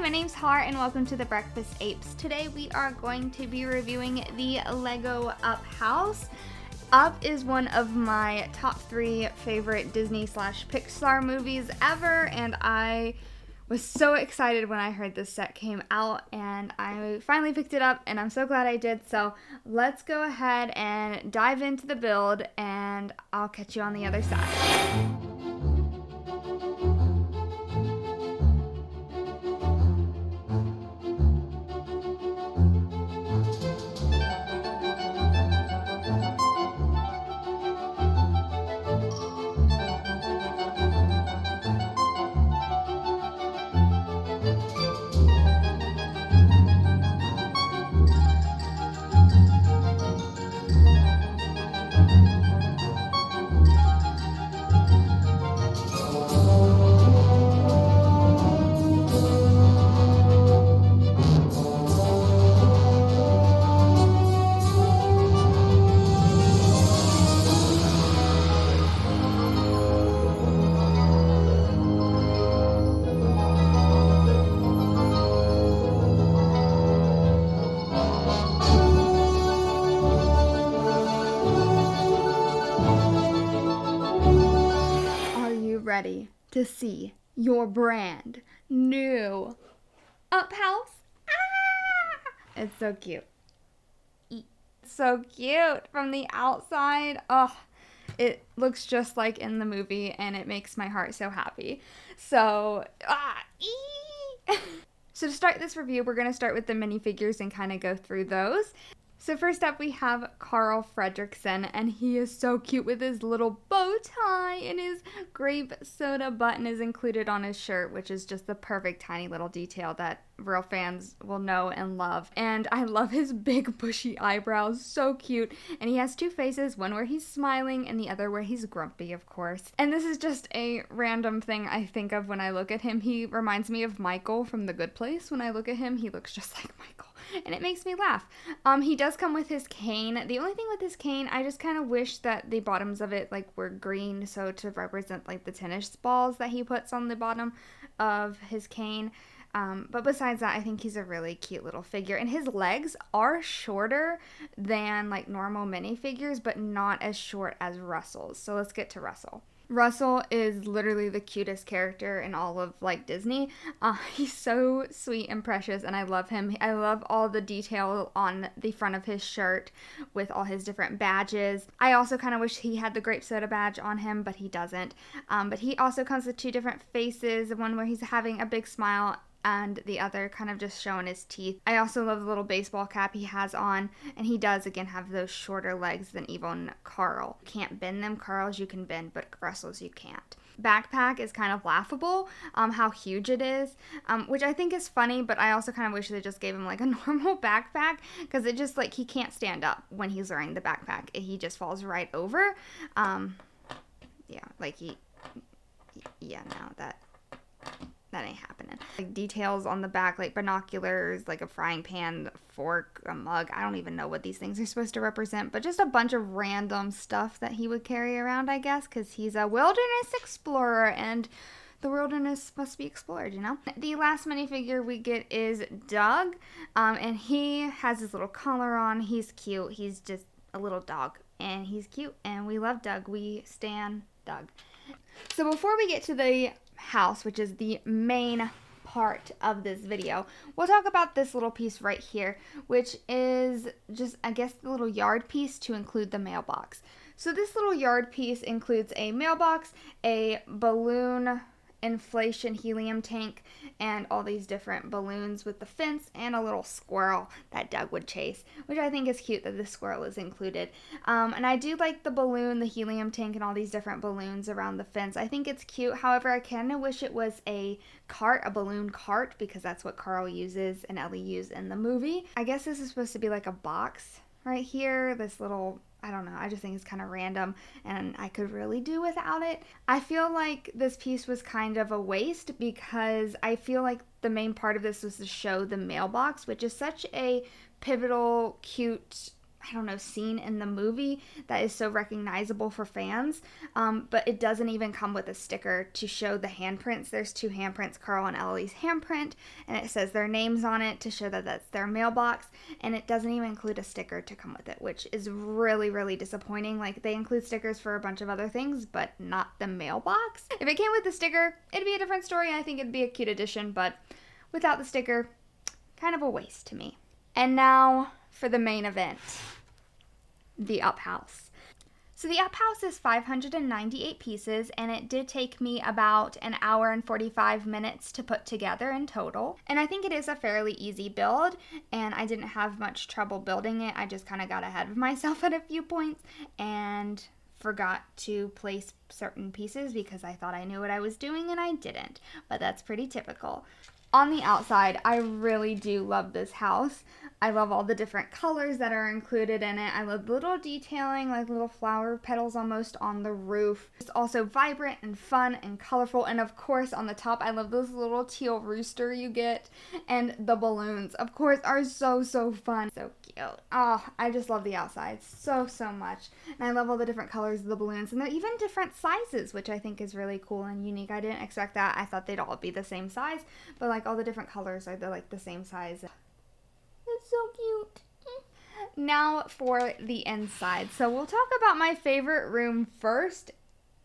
my name's Har and welcome to the Breakfast Apes. Today we are going to be reviewing the Lego Up house. Up is one of my top 3 favorite Disney/Pixar movies ever, and I was so excited when I heard this set came out, and I finally picked it up, and I'm so glad I did. So let's go ahead and dive into the build, and I'll catch you on the other side. Ready to see your brand new Up house? It's so cute. It's so cute from the outside. Oh, it looks just like in the movie, and it makes my heart so happy. So, So to start this review, we're going to start with the minifigures and kind of go through those. So first up, we have Carl Fredricksen, and he is so cute with his little bow tie, and his grape soda button is included on his shirt, which is just the perfect tiny little detail that real fans will know and love. And I love his big bushy eyebrows, so cute. And he has 2 faces, one where he's smiling and the other where he's grumpy, of course. And this is just a random thing I think of when I look at him. He reminds me of Michael from The Good Place. When I look at him, he looks just like Michael, and it makes me laugh. He does come with his cane. The only thing with his cane, I just kind of wish that the bottoms of it were green, so to represent the tennis balls that he puts on the bottom of his cane. But besides that, I think he's a really cute little figure. And his legs are shorter than normal minifigures, but not as short as Russell's. So let's get to Russell. Russell is literally the cutest character in all of Disney. He's so sweet and precious, and I love him. I love all the detail on the front of his shirt with all his different badges. I also kind of wish he had the grape soda badge on him, but he doesn't. But he also comes with 2 different faces, one where he's having a big smile and the other kind of just showing his teeth. I also love the little baseball cap he has on, and he does again have those shorter legs than even Carl. You can't bend them. Carl's you can bend, but Russell's you can't. Backpack is kind of laughable, how huge it is, which I think is funny, but I also kind of wish they just gave him a normal backpack, because it just he can't stand up when he's wearing the backpack. He just falls right over. That ain't happening. Details on the back, binoculars, a frying pan, fork, a mug. I don't even know what these things are supposed to represent, but just a bunch of random stuff that he would carry around, I guess, because he's a wilderness explorer, and the wilderness must be explored, The last minifigure we get is Doug, and he has his little collar on. He's cute. He's just a little dog, and he's cute, and we love Doug. We stan Doug. So before we get to the house, which is the main part of this video, we'll talk about this little piece right here, which is just, I guess, the little yard piece to include the mailbox. So this little yard piece includes a mailbox, a balloon inflation helium tank, and all these different balloons with the fence, and a little squirrel that Doug would chase, which I think is cute that the squirrel is included. And I do like the balloon, the helium tank, and all these different balloons around the fence. I think it's cute. However, I kind of wish it was a cart, a balloon cart, because that's what Carl uses and Ellie use in the movie. I guess this is supposed to be a box right here, this little, I don't know, I just think it's kind of random, and I could really do without it. I feel like this piece was kind of a waste, because I feel like the main part of this was to show the mailbox, which is such a pivotal, cute I don't know, scene in the movie that is so recognizable for fans, but it doesn't even come with a sticker to show the handprints. There's 2 handprints, Carl and Ellie's handprint, and it says their names on it to show that that's their mailbox, and it doesn't even include a sticker to come with it, which is really, really disappointing. Like, they include stickers for a bunch of other things, but not the mailbox. If it came with the sticker, it'd be a different story, and I think it'd be a cute addition, but without the sticker, kind of a waste to me. And now for the main event, the Up House. So the Up House is 598 pieces, and it did take me about an hour and 45 minutes to put together in total. And I think it is a fairly easy build, and I didn't have much trouble building it. I just kind of got ahead of myself at a few points and forgot to place certain pieces because I thought I knew what I was doing and I didn't. But that's pretty typical. On the outside, I really do love this house. I love all the different colors that are included in it. I love the little detailing, like little flower petals almost on the roof. It's also vibrant and fun and colorful. And of course, on the top, I love this little teal rooster you get. And the balloons, of course, are so, so fun. So cute. Oh, I just love the outside so, so much. And I love all the different colors of the balloons. And they're even different sizes, which I think is really cool and unique. I didn't expect that. I thought they'd all be the same size. But like all the different colors are like the same size. It's so cute. Now for the inside. So we'll talk about my favorite room first,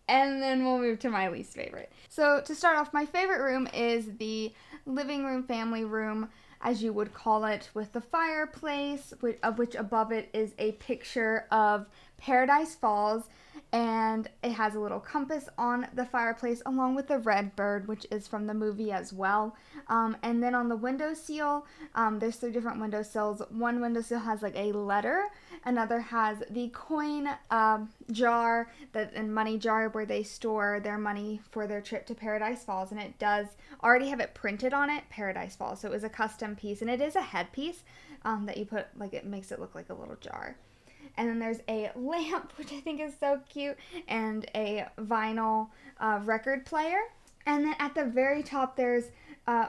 and then we'll move to my least favorite. So to start off, my favorite room is the living room, family room, as you would call it, with the fireplace, of which above it is a picture of Paradise Falls, and it has a little compass on the fireplace along with the red bird, which is from the movie as well. And then on the windowsill, there's 3 different windowsills. One windowsill has like a letter, another has the coin jar, and money jar where they store their money for their trip to Paradise Falls, and it does already have it printed on it, Paradise Falls. So it was a custom piece, and it is a headpiece that you put, like, it makes it look like a little jar. And then there's a lamp, which I think is so cute, and a vinyl record player. And then at the very top, there's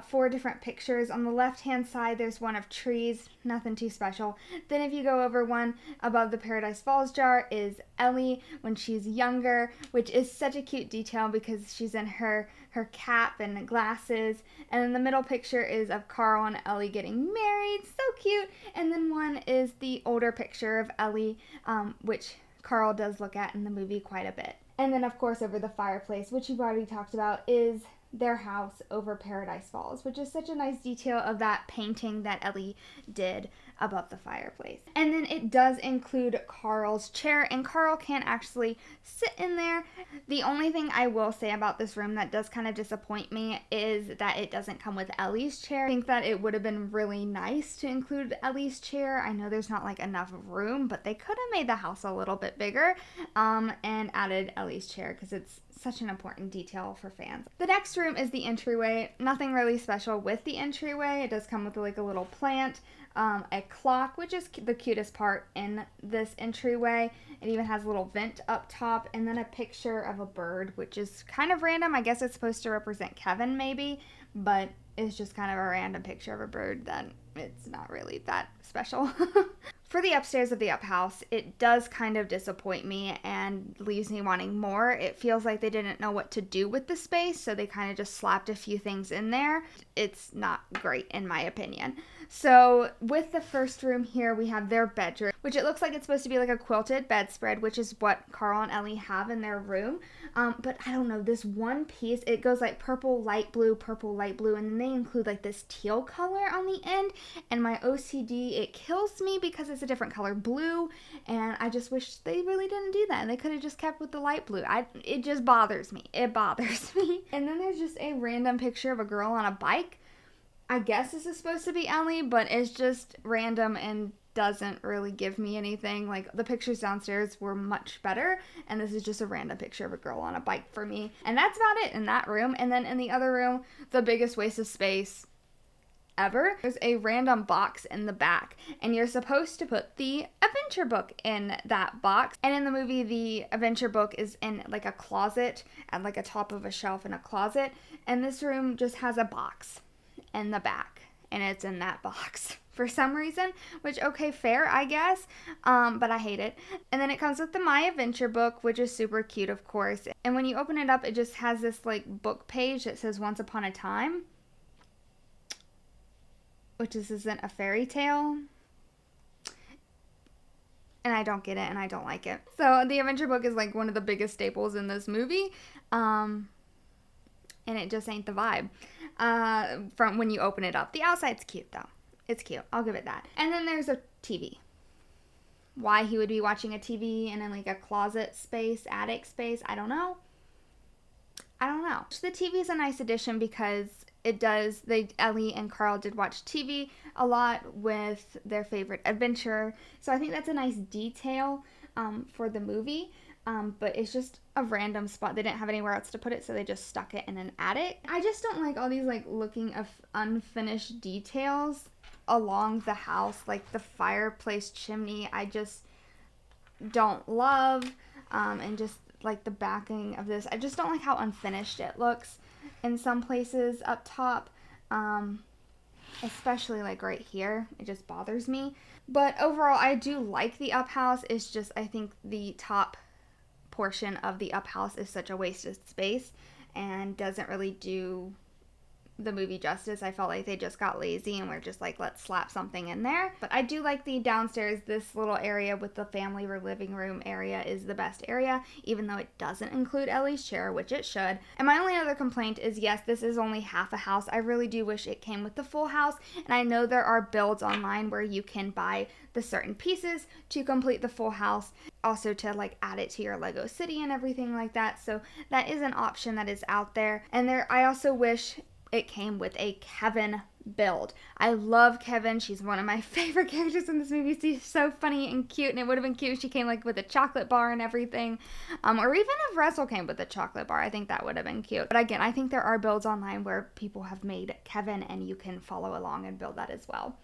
4 different pictures. On the left-hand side, there's one of trees, nothing too special. Then if you go over one above the Paradise Falls jar is Ellie when she's younger, which is such a cute detail because she's in her cap and glasses. And then the middle picture is of Carl and Ellie getting married, so cute. And then one is the older picture of Ellie, which Carl does look at in the movie quite a bit. And then, of course, over the fireplace, which you've already talked about, is their house over Paradise Falls, which is such a nice detail of that painting that Ellie did above the fireplace. And then it does include Carl's chair, and Carl can't actually sit in there. The only thing I will say about this room that does kind of disappoint me is that it doesn't come with Ellie's chair. I think that it would have been really nice to include Ellie's chair. I know there's not like enough room, but they could have made the house a little bit bigger and added Ellie's chair because it's such an important detail for fans. The next room is the entryway. Nothing really special with the entryway. It does come with like a little plant, a clock, which is the cutest part in this entryway. It even has a little vent up top, and then a picture of a bird, which is kind of random. I guess it's supposed to represent Kevin maybe, but it's just kind of a random picture of a bird that it's not really that special. For the upstairs of the Up House, it does kind of disappoint me and leaves me wanting more. It feels like they didn't know what to do with the space, so they kind of just slapped a few things in there. It's not great in my opinion. So with the first room here, we have their bedroom, which it looks like it's supposed to be like a quilted bedspread, which is what Carl and Ellie have in their room. But I don't know, this one piece, it goes like purple, light blue, and then they include like this teal color on the end. And my OCD, it kills me because it's a different color blue, and I just wish they really didn't do that, and they could have just kept with the light blue. It just bothers me. It bothers me. And then there's just a random picture of a girl on a bike. I guess this is supposed to be Ellie, but it's just random and doesn't really give me anything. Like, the pictures downstairs were much better, and this is just a random picture of a girl on a bike for me. And that's about it in that room. And then in the other room, the biggest waste of space ever. There's a random box in the back, and you're supposed to put the adventure book in that box. And in the movie, the adventure book is in like a closet at like a top of a shelf in a closet. And this room just has a box in the back, and it's in that box for some reason, which, okay, fair, I guess, but I hate it. And then it comes with the My Adventure book, which is super cute, of course. And when you open it up, it just has this, like, book page that says Once Upon a Time, which this isn't a fairy tale. And I don't get it, and I don't like it. So the adventure book is like one of the biggest staples in this movie. And it just ain't the vibe from when you open it up. The outside's cute, though. It's cute. I'll give it that. And then there's a TV. Why he would be watching a TV in like a closet space, attic space, I don't know. The TV is a nice addition because Ellie and Carl did watch TV a lot with their favorite adventurer. So I think that's a nice detail for the movie. But it's just a random spot. They didn't have anywhere else to put it, so they just stuck it in an attic. I just don't like all these like looking of unfinished details along the house, like the fireplace chimney. I just don't love, and just like the backing of this. I just don't like how unfinished it looks in some places up top, especially like right here. It just bothers me. But overall, I do like the up house. It's just, I think the top portion of the up house is such a wasted space and doesn't really do the movie justice. I felt like they just got lazy and were just like, let's slap something in there. But I do like the downstairs, this little area with the family or living room area is the best area, even though it doesn't include Ellie's chair, which it should. And my only other complaint is, yes, this is only half a house. I really do wish it came with the full house. And I know there are builds online where you can buy the certain pieces to complete the full house, also to like add it to your Lego city and everything like that. So that is an option that is out there. And I also wish it came with a Kevin build. I love Kevin. She's one of my favorite characters in this movie. She's so funny and cute, and it would have been cute if she came like with a chocolate bar and everything. Or even if Russell came with a chocolate bar, I think that would have been cute. But again, I think there are builds online where people have made Kevin, and you can follow along and build that as well.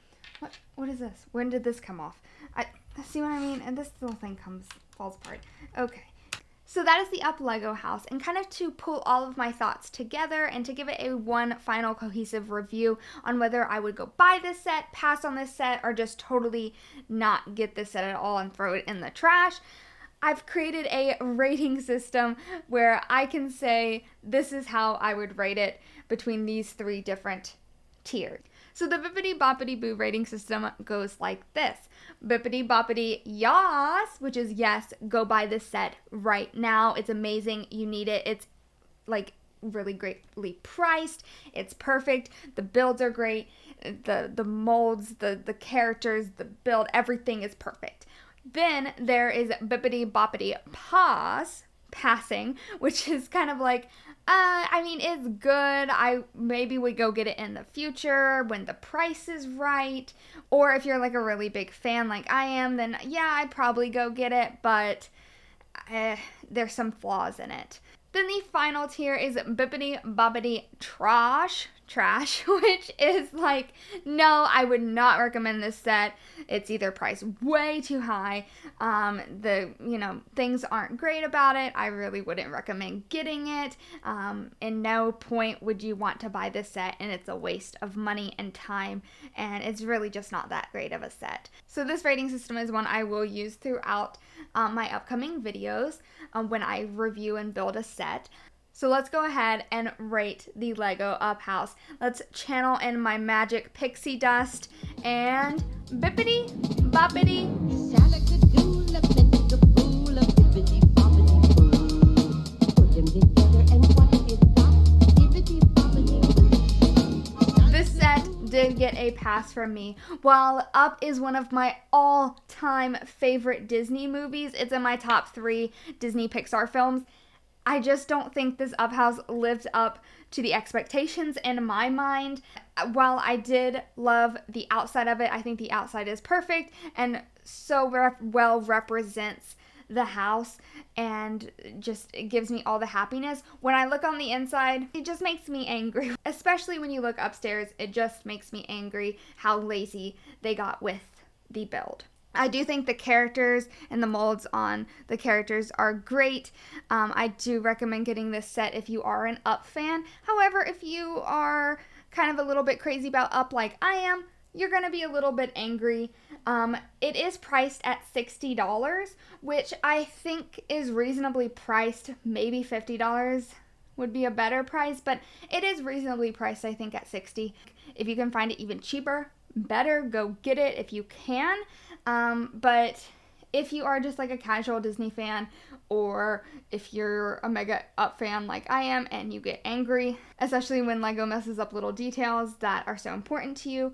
What is this? When did this come off? See what I mean? And this little thing falls apart. Okay. So that is the Up Lego house, and kind of to pull all of my thoughts together and to give it a one final cohesive review on whether I would go buy this set, pass on this set, or just totally not get this set at all and throw it in the trash. I've created a rating system where I can say this is how I would rate it between these three different tiers. So the Bibbidi Boppidi Boo rating system goes like this. Bibbidi Boppidi Yas, which is yes, go buy this set right now. It's amazing. You need it. It's like really greatly priced. It's perfect. The builds are great. The molds, the characters, the build, everything is perfect. Then there is Bibbidi Boppidi Passing, which is kind of like, it's good. I maybe would go get it in the future when the price is right. Or if you're like a really big fan like I am, then yeah, I'd probably go get it, but there's some flaws in it. Then the final tier is Bibbidi Boppidi Trash, which is like, no, I would not recommend this set. It's either priced way too high, things aren't great about it. I really wouldn't recommend getting it. In no point would you want to buy this set, and it's a waste of money and time, and it's really just not that great of a set. So this rating system is one I will use throughout my upcoming videos when I review and build a set. So let's go ahead and rate the Lego Up House. Let's channel in my magic pixie dust and Bibbidi Boppidi. This set did get a pass from me. While Up is one of my all-time favorite Disney movies, it's in my top 3 Disney Pixar films, I just don't think this Up House lived up to the expectations in my mind. While I did love the outside of it, I think the outside is perfect and so well represents the house and just gives me all the happiness. When I look on the inside, it just makes me angry. Especially when you look upstairs, it just makes me angry how lazy they got with the build. I do think the characters and the molds on the characters are great. I do recommend getting this set if you are an Up fan. However, if you are kind of a little bit crazy about Up like I am, you're going to be a little bit angry. It is priced at $60, which I think is reasonably priced. Maybe $50 would be a better price, but it is reasonably priced, I think, at $60. If you can find it even cheaper, better, go get it if you can. But if you are just like a casual Disney fan, or if you're a mega Up fan like I am and you get angry, especially when Lego messes up little details that are so important to you,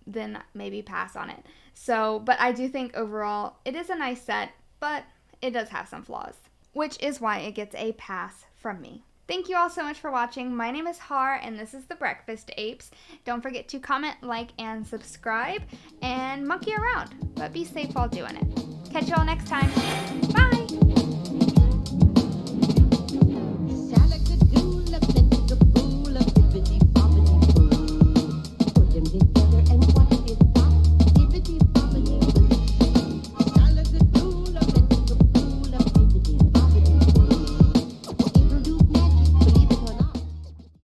then maybe pass on it. So, but I do think overall it is a nice set, but it does have some flaws, which is why it gets a pass from me. Thank you all so much for watching. My name is Har, and this is The Breakfast Apes. Don't forget to comment, like, and subscribe, and monkey around, but be safe while doing it. Catch you all next time. Bye!